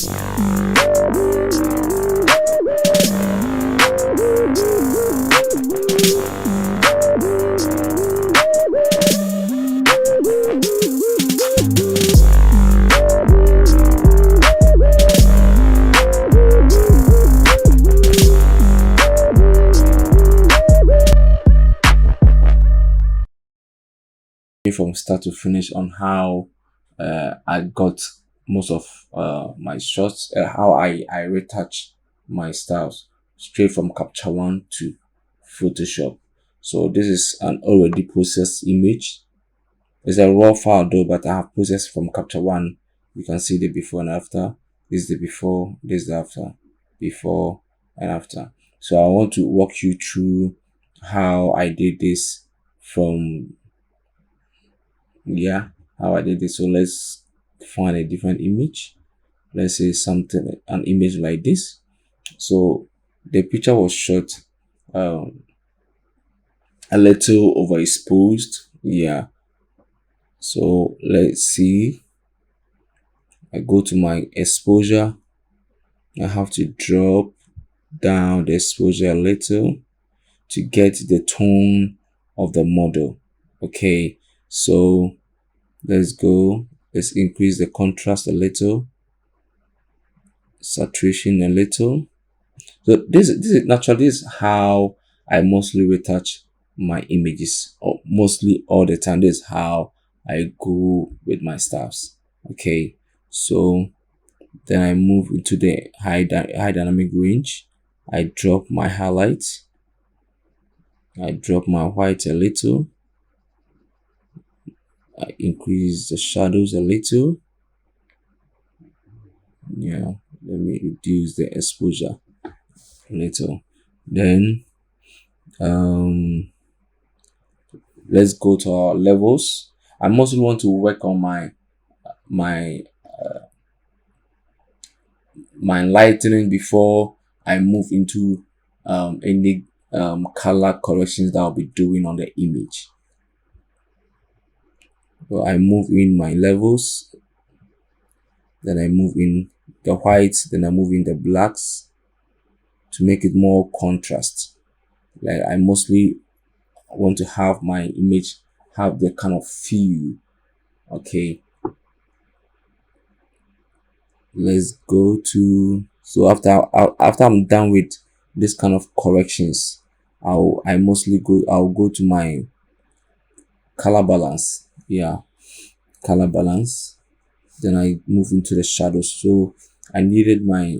From start to finish on how I got most of my shots, how I retouch my styles straight from Capture One to Photoshop. So this is an already processed image. It's a raw file though, but I have processed from Capture One. You can see the before and after. This is the before, this is the after, before and after. So I want to walk you through how I did this from how I did this. So let's find a different image. Let's say an image like this. So the picture was shot a little overexposed. So let's see. I go to my exposure. I have to drop down the exposure a little to get the tone of the model. Okay, so let's go. Let's increase the contrast a little, saturation a little. So this is how I mostly retouch my images, or mostly all the time. This is how I go with my styles. Okay, so then I move into the high dynamic range. I drop my highlights. I drop my white a little. I increase the shadows a little. Let me reduce the exposure a little. Then let's go to our levels. I mostly want to work on my lightening before I move into any color corrections that I'll be doing on the image. So I move in my levels, then I move in the whites, then I move in the blacks to make it more contrast. Like I mostly want to have my image have the kind of feel. Okay, let's go to, so after I'm done with this kind of corrections, I'll go to my color balance. Color balance. Then I move into the shadows. So I needed my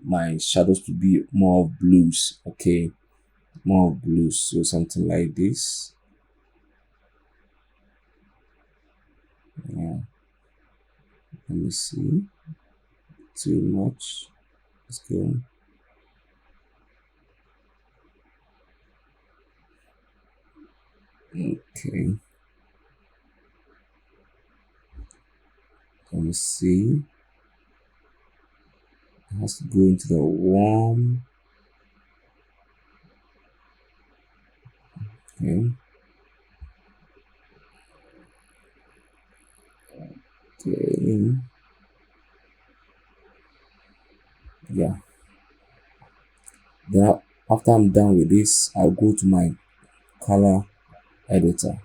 my shadows to be more of blues. Okay, more of blues. So something like this. Let me see. Too much. Let's go. Okay. Let me see. It has to go into the warm. Okay. Okay. Then after I'm done with this, I'll go to my color editor.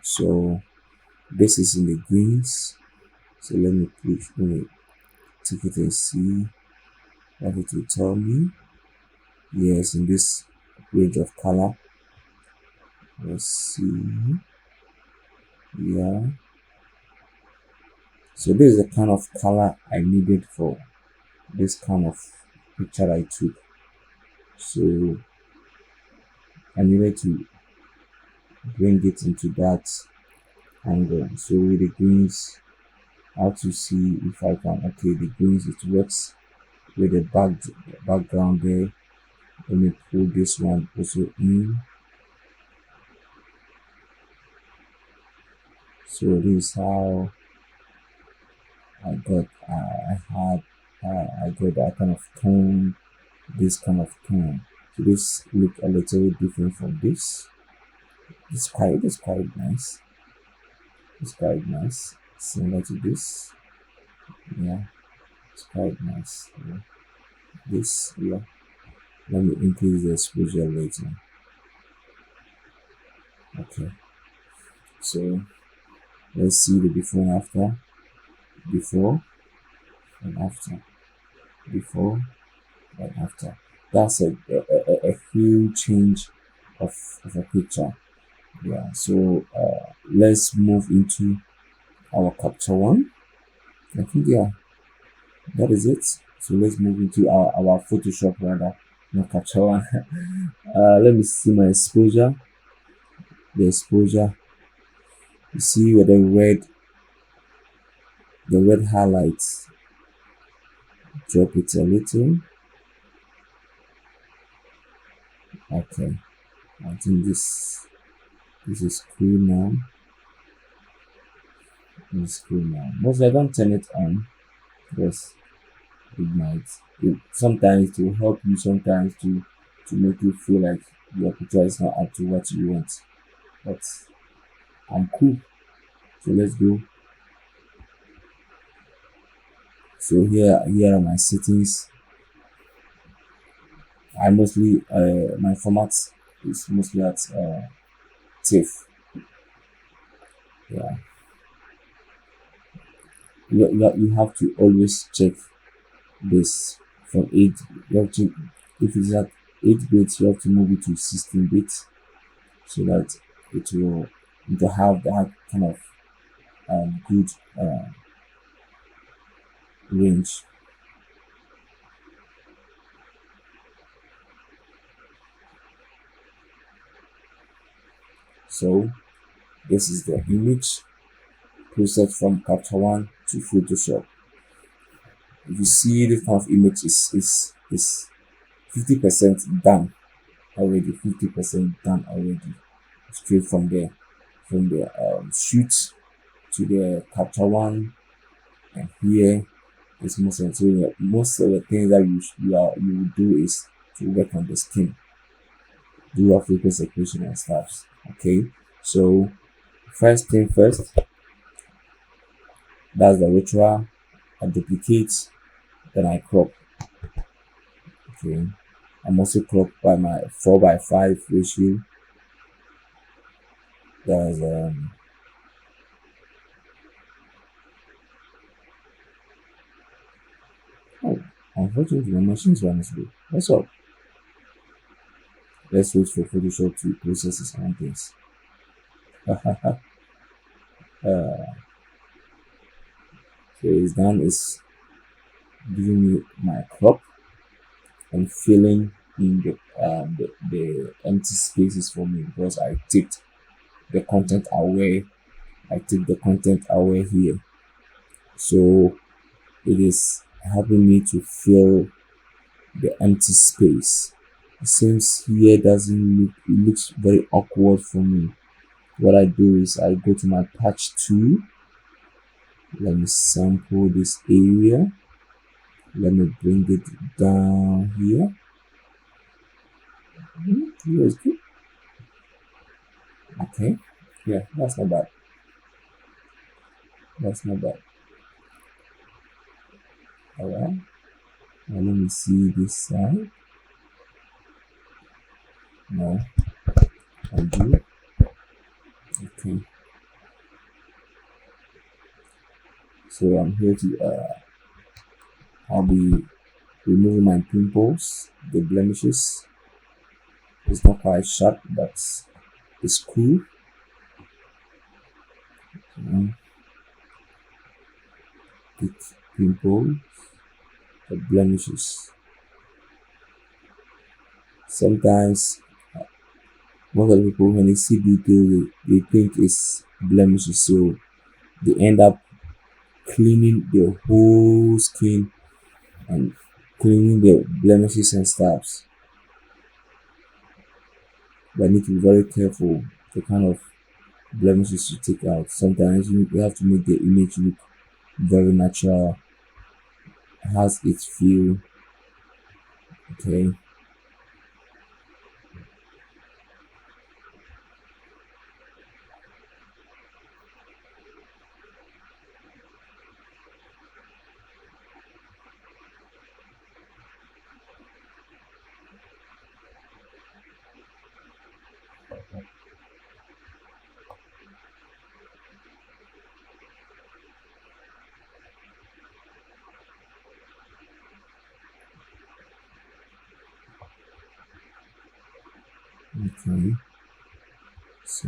So this is in the greens. So let me take it and see what it will tell me. Yes, in this range of color. Let's see. So this is the kind of color I needed for this kind of picture I took. So I needed to bring it into that angle. So with the greens, I have to see if I can. Okay, the greens, it works with the background there. Let me pull this one also in. So this is how I got that kind of tone, this kind of tone. So this look a little different from this. It's quite nice. It's quite nice, similar to this. Yeah, it's quite nice. Yeah. This, yeah. Let me increase the exposure later. Okay, so let's see the before and after. Before and after. Before and after. That's a huge change of a picture. Yeah, so let's move into our capture one. I think, yeah, that is it. So let's move into our Photoshop rather, not capture one. Let me see my exposure. The exposure, you see where the red highlights, drop it a little. Okay, I think this is cool now. This is cool now. Mostly I don't turn it on because it might, sometimes to help you, sometimes to make you feel like your picture is not up to what you want. But I'm cool. So let's go. So here are my settings. I mostly my format is mostly at TIFF. Yeah, you have to always check this from 8. You have to, if it's at 8 bits, you have to move it to 16 bits so that it will have that kind of good range. So this is the image processed from Capture One to Photoshop. If you see this kind of image is 50% done already. 50% done already. Straight from the shoot to the Capture One, and here is most of the things that you will do is to work on the skin, do your focus separation and stuff. Okay, so first thing first, that's the ritual. I duplicate, then I crop. Okay, I'm also crop by my 4:5 ratio. There's oh, unfortunately my machine's running slow. What's up? Let's wait for Photoshop to process its own things. So it's done. It's giving me my crop and filling in the empty spaces for me because I ticked the content away. I take the content away here. So it is helping me to fill the empty space. It seems here doesn't look, it looks very awkward for me. What I do is I go to my patch tool. Let me sample this area. Let me bring it down here. Here is good. Okay. Yeah, that's not bad. That's not bad. Alright. Now let me see this side. No. Undo. Okay. So I'm here to I'll be removing my pimples, the blemishes. It's not quite sharp, but it's cool. The pimples, the blemishes. Sometimes most of the people when they see details, they think it's blemishes, so they end up cleaning the whole skin and cleaning the blemishes and stuffs. But I need to be very careful the kind of blemishes you take out. Sometimes you have to make the image look very natural, has its feel. Okay. Okay, so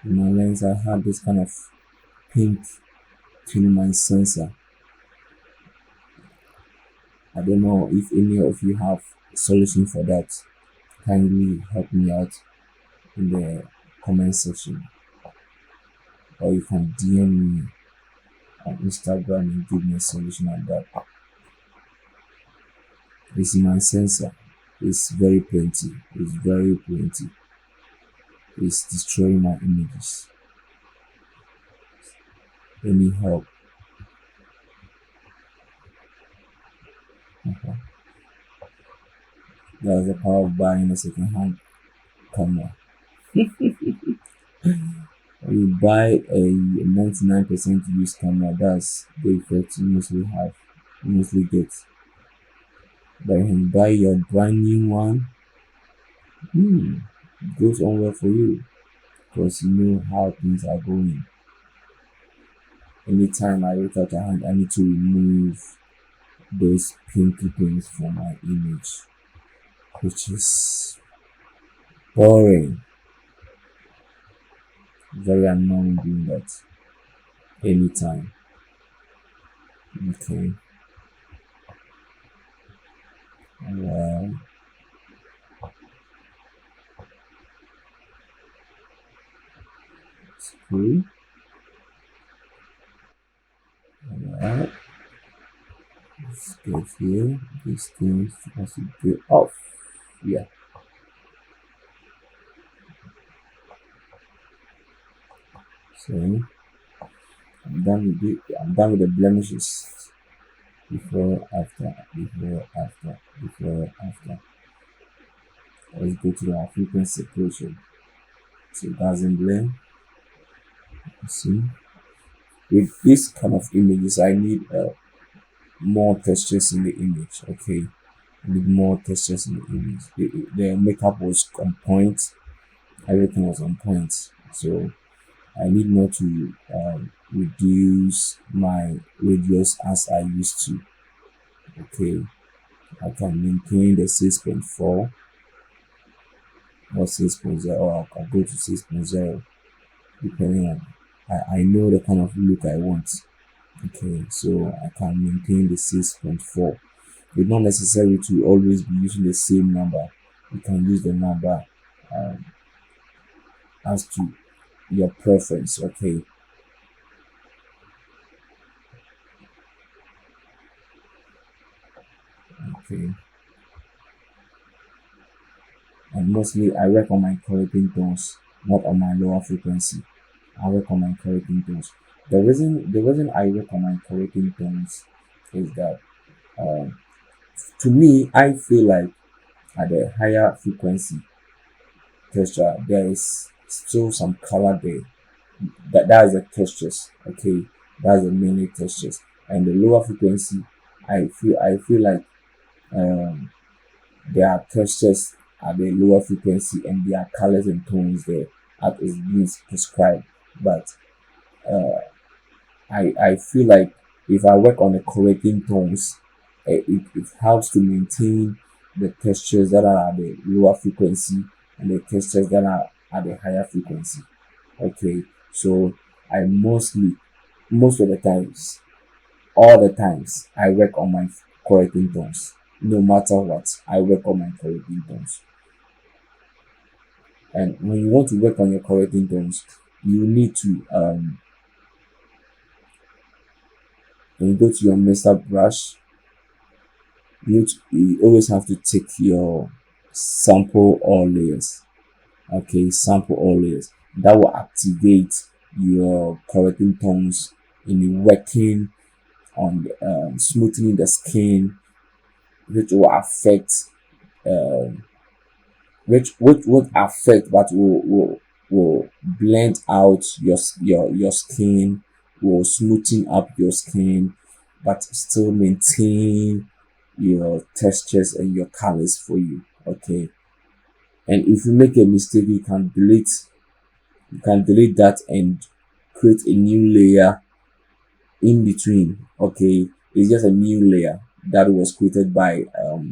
in my lens I had this kind of pink in my sensor. I don't know if any of you have a solution for that. Kindly help me out in the comment section, or you can DM me on Instagram and give me a solution on that. This is my sensor. It's very plenty. It's very plenty. It's destroying my images. Any help? That's the power of buying a second-hand camera. When you buy a 99% used camera, that's the effect you mostly get. But when you buy your brand new one, it goes on well for you because you know how things are going. Anytime I retouch a hand, I need to remove those pinky things from my image, which is boring. Very annoying doing that anytime. Okay. Well, screw. Alright. Let's go here. These things supposed to go off. Yeah. So I'm done with the blemishes. Before, after, before, after, before, after. Let's go to our frequency separation. So it doesn't blend. See, with this kind of images, I need more textures in the image. Okay, I need more textures in the image. The makeup was on point, everything was on point. So I need not to reduce my radius as I used to. Okay, I can maintain the 6.4 or 6.0, or I'll go to 6.0 depending on. I know the kind of look I want. Okay, so I can maintain the 6.4. It's not necessary to always be using the same number. You can use the number as to your preference. Okay, okay. And mostly I work on my correcting tones, not on my lower frequency. I work on my correcting tones. The reason I work on my correcting tones is that to me I feel like at the higher frequency texture there is still some color there. That is the textures. Okay, that's the mainly textures. And the lower frequency, I feel like um there are textures at the lower frequency and there are colors and tones there as is being prescribed. But I feel like if I work on the correcting tones, it helps to maintain the textures that are at the lower frequency and the textures that are at the higher frequency. Okay, so I most of the times, all the times, I work on my correcting tones. No matter what, I work on my correcting tones. And when you want to work on your correcting tones, you need to when you go to your master brush, you always have to take your sample all layers. Okay, sample all layers. That will activate your correcting tones in working on smoothing the skin, which will affect which would affect but will blend out your skin, will smoothen up your skin, but still maintain your textures and your colors for you. Okay, and if you make a mistake, you can delete that and create a new layer in between. Okay, It's just a new layer that was created by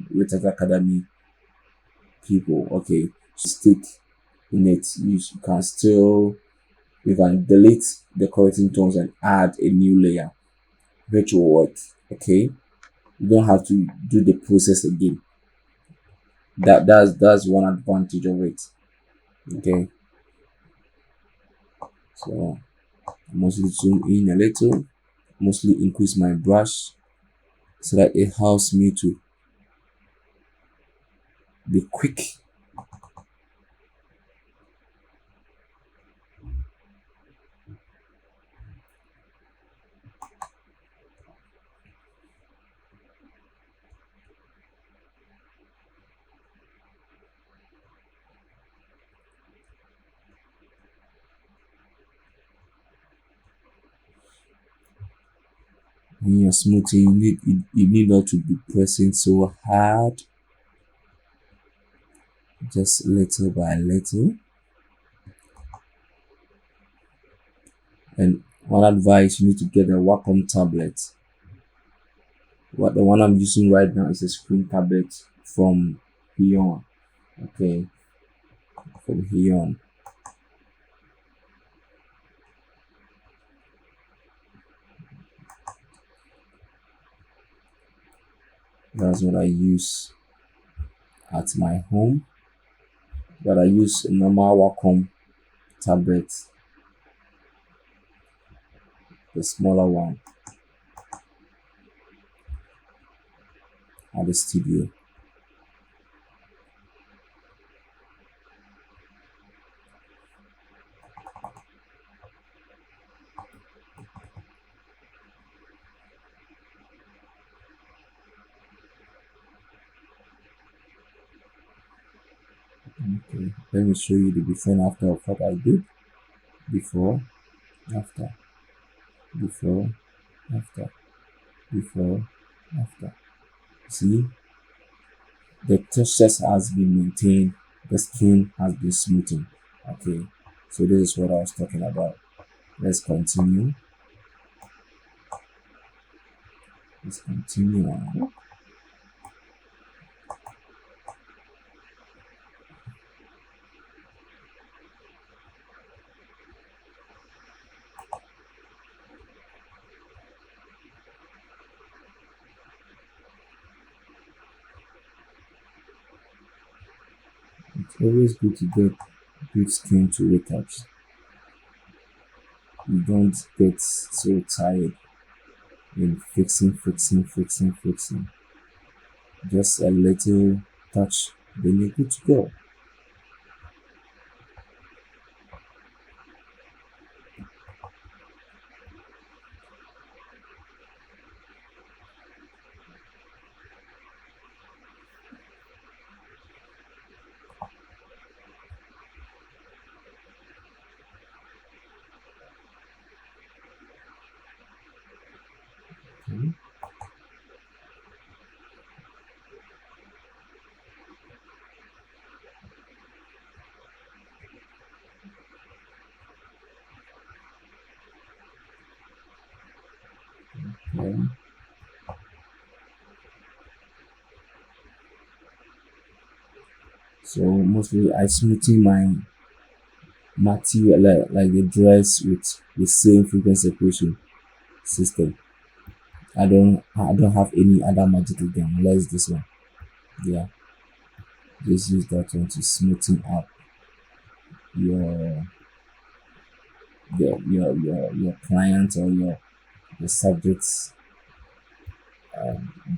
Retouch Academy people. Okay, stick in it. You can delete the correcting tones and add a new layer, which will work. Okay, you don't have to do the process again. That's one advantage of it. Okay, so mostly zoom in a little, mostly increase my brush so that it helps me to be quick. When you're smoothing, you need not to be pressing so hard, just little by little. And one advice, you need to get a Wacom tablet. The one I'm using right now is a screen tablet from Beyond. Okay, from Beyond. That's what I use at my home. But I use a normal Wacom tablet, the smaller one, at the studio. Okay, let me show you the before and after of what I did. Before, after, before, after, before, after. See, the textures has been maintained, the skin has been smoothened. Okay, so this is what I was talking about. Let's continue. Let's continue on. It's always good to get good skin to retouch. You don't get so tired in fixing. Just a little touch, then you're good to go. Okay. Okay. So mostly I smoothen my material like the dress with the same frequency separation system. I don't have any other magic again unless this one. Yeah, just use that one to smoothen up your your client or your subject's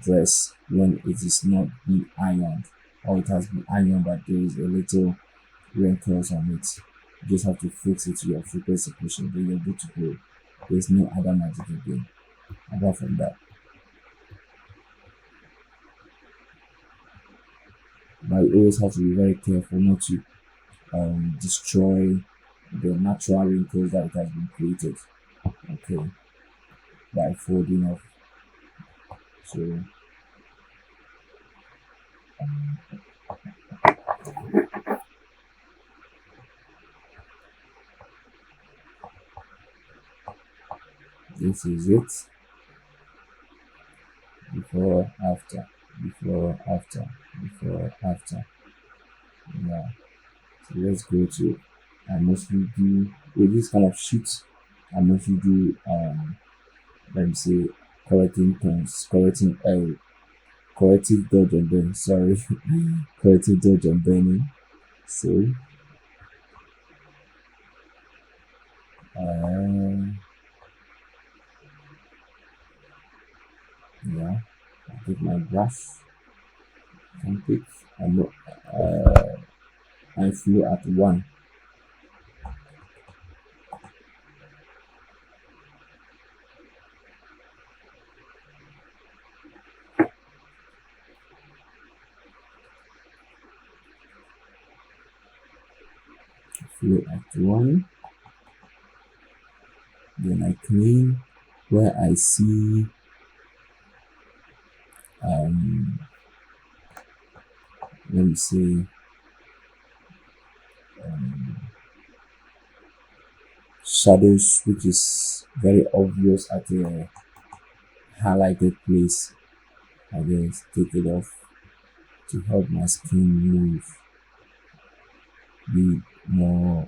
dress when it is not being ironed, or it has been ironed but there is a little wrinkles on it. You just have to fix it to your frequency separation, then you're good to go. There's no other magic again apart from that. But you always have to be very careful not to destroy the natural wrinkles that it has been created. Okay, by folding off. So this is it. before, after, before, after, before, after. Yeah. So let's go to, I mostly do, with this kind of shoots, I mostly do, let me say, correcting tones, corrective dodge and burn, sorry, corrective dodge and burning. So, yeah, I take my brush, and pick, I flow at 1. Flow at 1. Then I clean where I see let me say shadows, which is very obvious at a highlighted place. I just take it off to help my skin move, be more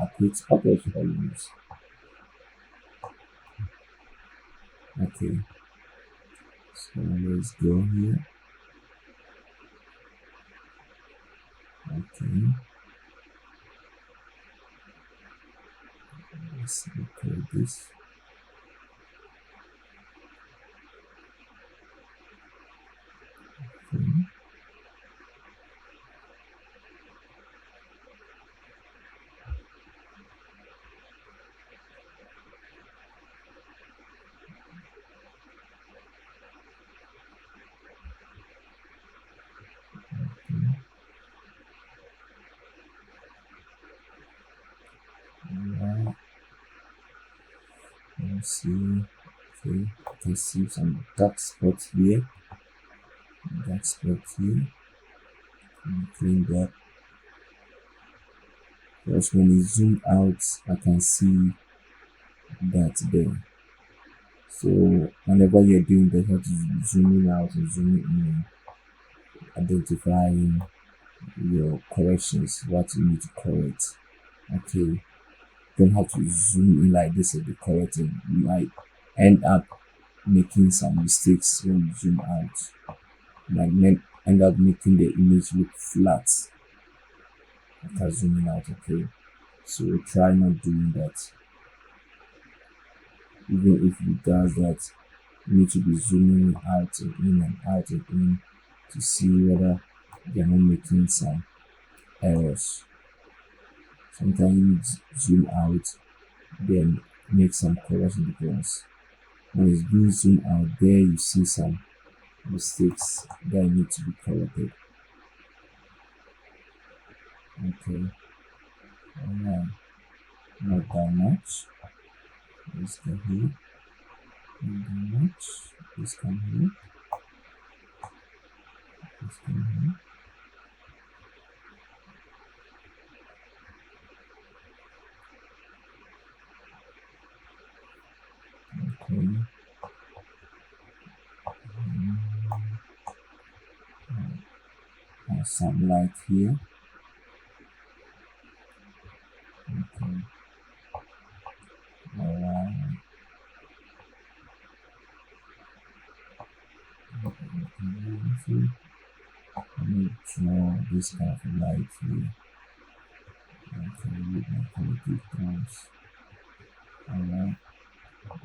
accurate. What else should I use? Okay, so let's go here. Okay, let's record this. Okay. Let's see. Okay, I can see some dark spots here. Dark spots here. Clean that. Because when you zoom out, I can see that there. So whenever you're doing that, you have to zoom in out and zoom in, identifying your corrections, what you need to correct. Okay, don't have to zoom in like this and be correcting. You might end up making some mistakes when you zoom out. You might end up making the image look flat after zooming out. Okay, so try not doing that. Even if it does that, you need to be zooming out and in and out and in to see whether they're not making some errors. Sometimes you need to zoom out, then make some correction, because when it's being zoomed out, there you see some mistakes that need to be corrected. Okay, alright, not that much. Let's go here. Not that much. Let's come here. Let's come here. Okay. Some light here. Okay. Alright. Let me draw this kind of light here. Okay, with my quality tones. Alright.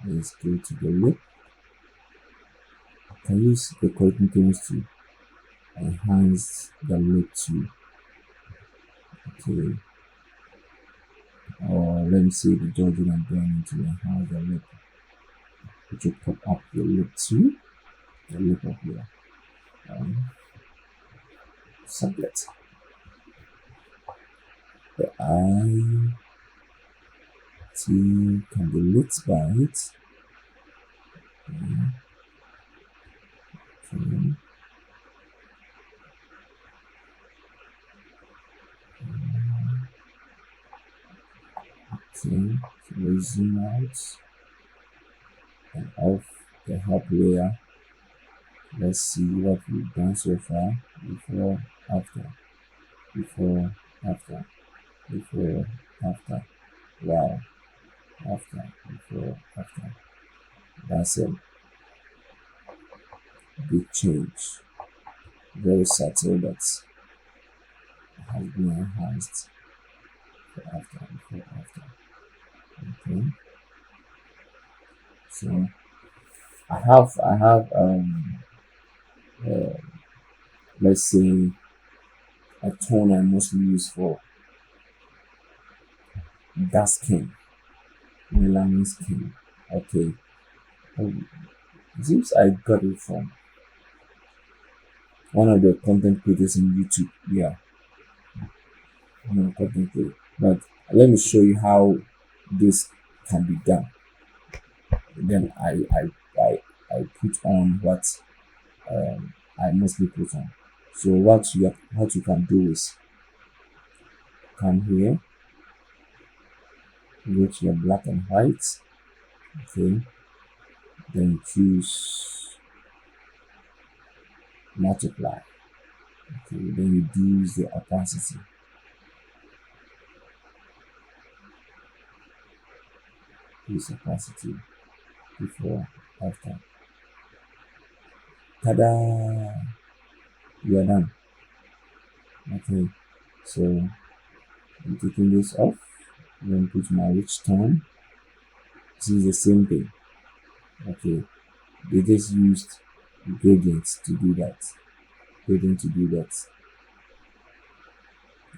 Let's go to the lip. I can use the quality tones to enhance the lip too. Okay. Or let me see the dodging and burning to enhance the lip, which will pop up the lip too. The lip of your subject. The eye, teeth, and the lips by it. Okay. Okay, so we zoom out. and off the help layer. Let's see what we've done so far. Before, after, before, after, before, after. Wow, after, before, after. That's a big change. Very subtle, but has been enhanced. Before, after, before, after. Okay. So I have uh, let's say a tone I mostly use for dark skin, melanin skin. Okay. Um, it seems I got it from one of the content creators in YouTube. Yeah, one of the content creators. But let me show you how this can be done. Then I put on what I mostly put on. So what you can do is come here, go to your black and white. Okay, then choose multiply. Okay, then reduce the opacity. Reduce opacity before, after. Tada! You are done. Okay, so I'm taking this off. Then put my rich tone. This is the same thing. Okay, they just used gradients to do that. Gradient to do that.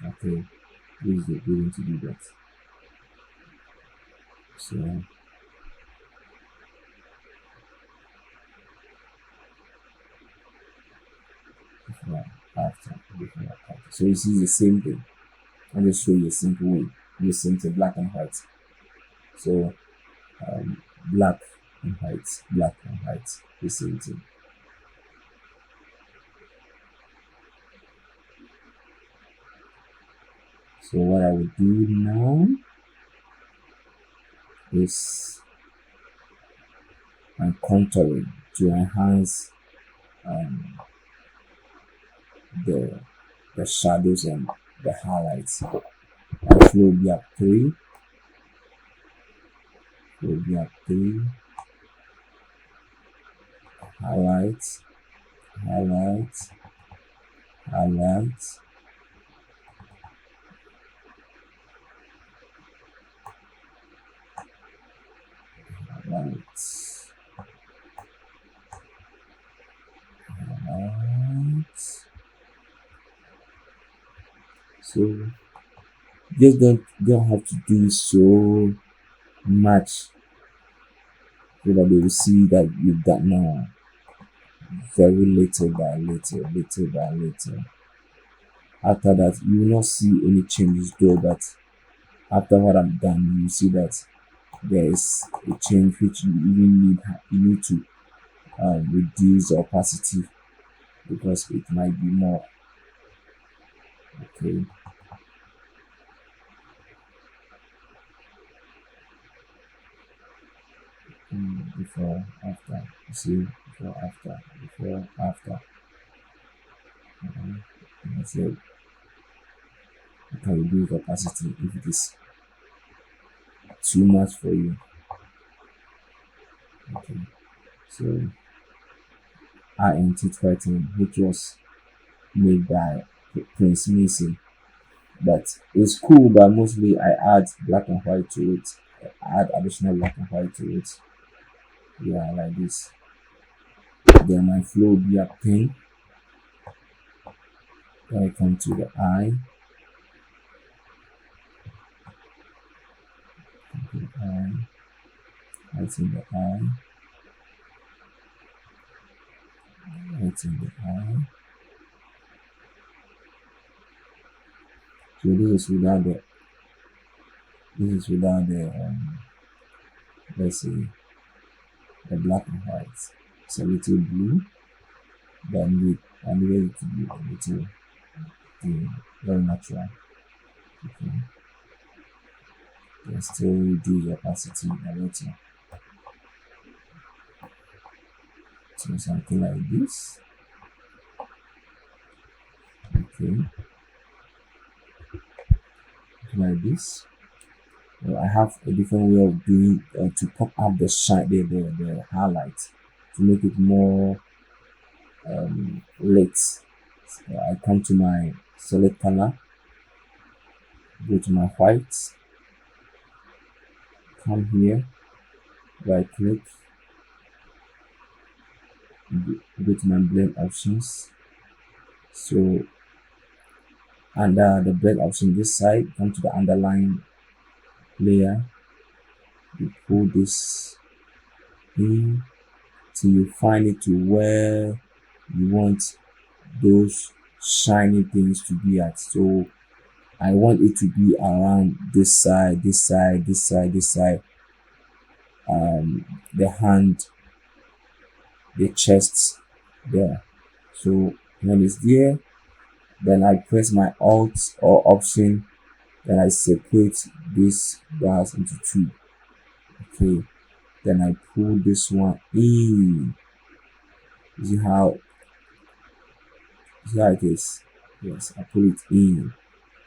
Okay, use the gradient to do that. So before, after, before, after. So you see the same thing. I'll just show you a simple way. Use same thing, black and white. So black and white, black and white, the same thing. So what I will do now is I'm contouring to enhance the shadows and the highlights. My flow will be at 3. Will be at 3. Highlights, highlights, highlights. Highlights. Highlights. So just don't have to do so much so that they will see that you've done now. Very little by little, little by little. After that, you will not see any changes though, but after what I'm done, you see that there is a change which you even need to reduce the opacity because it might be more. Okay. Before, after, you see, before, after, before, after. That's it. You can reduce opacity if it is too much for you. Okay, so INT Threatening, which was made by Prince Mason, but it's cool. But mostly I add black and white to it. I add additional black and white to it. Yeah, like this. Then my flow will be at 10. Then I come to the eye. Lights in the eye. Lights in the eye. So this is without the let's say the black and white. It's a little blue, but I need it to be a little very natural. Okay. Then still reduce the opacity a little. So something like this. Okay, like this. Well, I have a different way of doing to pop up the shine, the highlight, to make it more lit. So I come to my solid color, go to my white, come here, right click, go to my blend options. So under the blend option this side, come to the underline layer, you pull this in till you find it to where you want those shiny things to be at. So I want it to be around this side, this side, this side, this side, the hand, the chest there. So when it's there, then I press my alt or option, then I separate these bars into two. Okay, then I pull this one in. See how it is? Yes, I pull it in.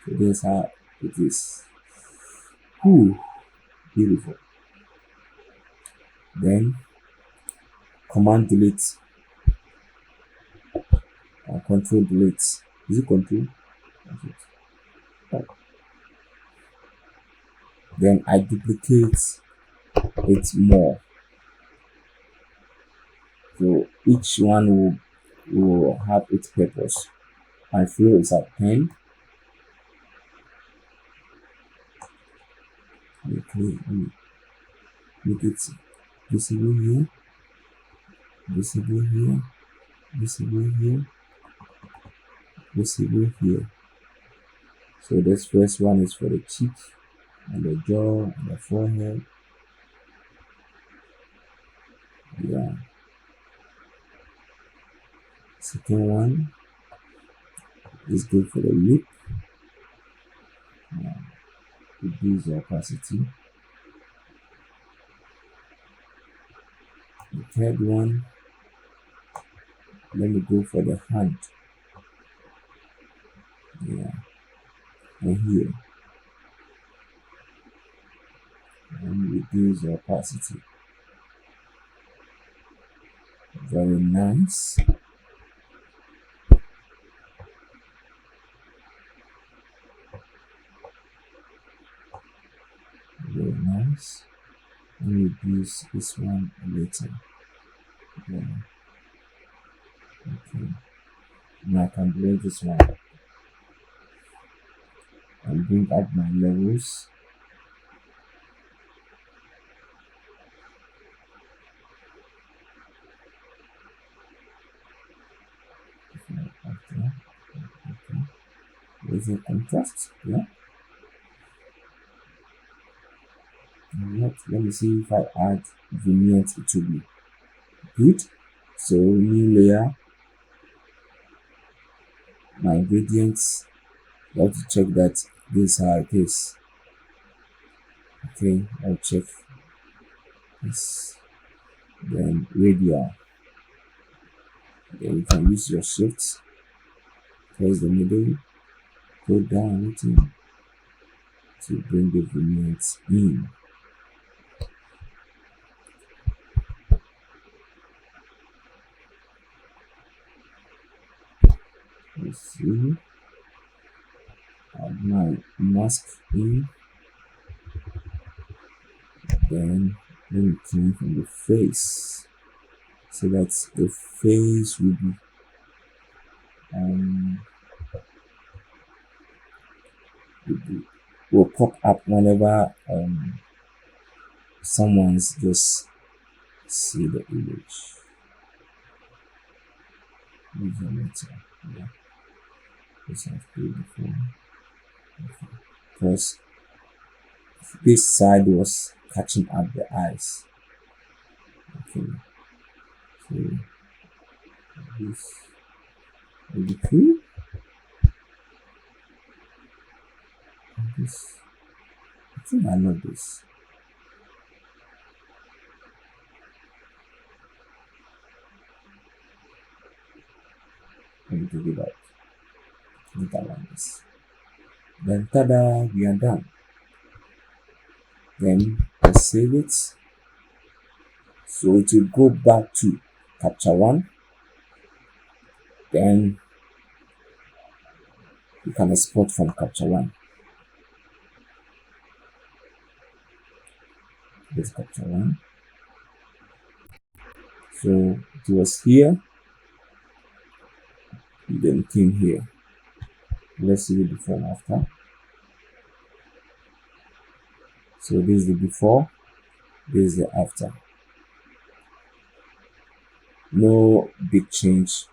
So this is how it is. Whew, beautiful. Then command delete or control delete. Is it control? Then I duplicate it more. So each one will have its purpose. My flow is at 10. Okay, let me make it visible here, visible here, visible here, visible here. So this first one is for the cheek and the jaw and the forehead. Yeah. Second one is good for the lip. Reduce the opacity. The third one, let me go for the hand. Yeah. And here. And reduce the opacity. Very nice. Very nice. And reduce this one later. Yeah. Okay. Now I can blend this one and bring up my levels. Okay. With a contrast, yeah. Let me see if I add vignette, it will be good. So new layer, my ingredients, you have to check that this is how it is. Okay, I'll check this. Then radial. Then you can use your shift, press the middle, go down a little to bring the vignettes in. Let's see. Add my mask in. Then let me clean from the face so that the face will pop up whenever someone's just see the image. Yeah, this is beautiful. Because this side was catching up the eyes. Okay, so this will be cool. This, I think I love this. and take it out. Look at like this. Then tada, we are done. Then let's save it. So it will go back to capture one. Then you can export from capture one. Let's capture one. So it was here, then came here. Let's see the before and after. So this is the before, this is the after. No big change,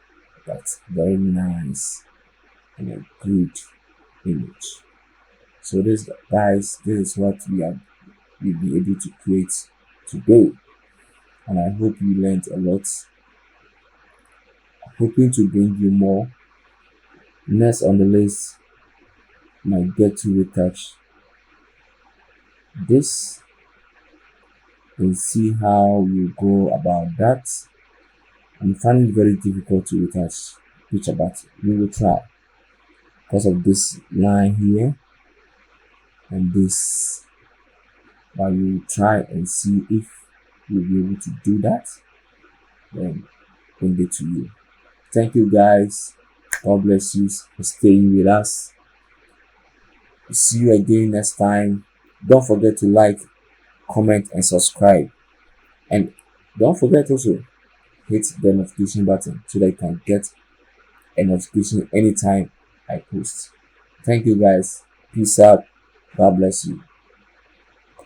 but very nice and a good image. So this, guys, this is what we'll be able to create today, and I hope you learned a lot. I'm hoping to bring you more. Next on the list might get to retouch this and see how you go about that. I'm finding it very difficult to retouch picture, but we will try because of this line here and this. But we will try and see if we'll be able to do that, then bring it to you. Thank you guys. God bless you for staying with us. See you again next time. Don't forget to like, comment, and subscribe. And don't forget also hit the notification button so that you can get a notification anytime I post. Thank you guys. Peace out. God bless you.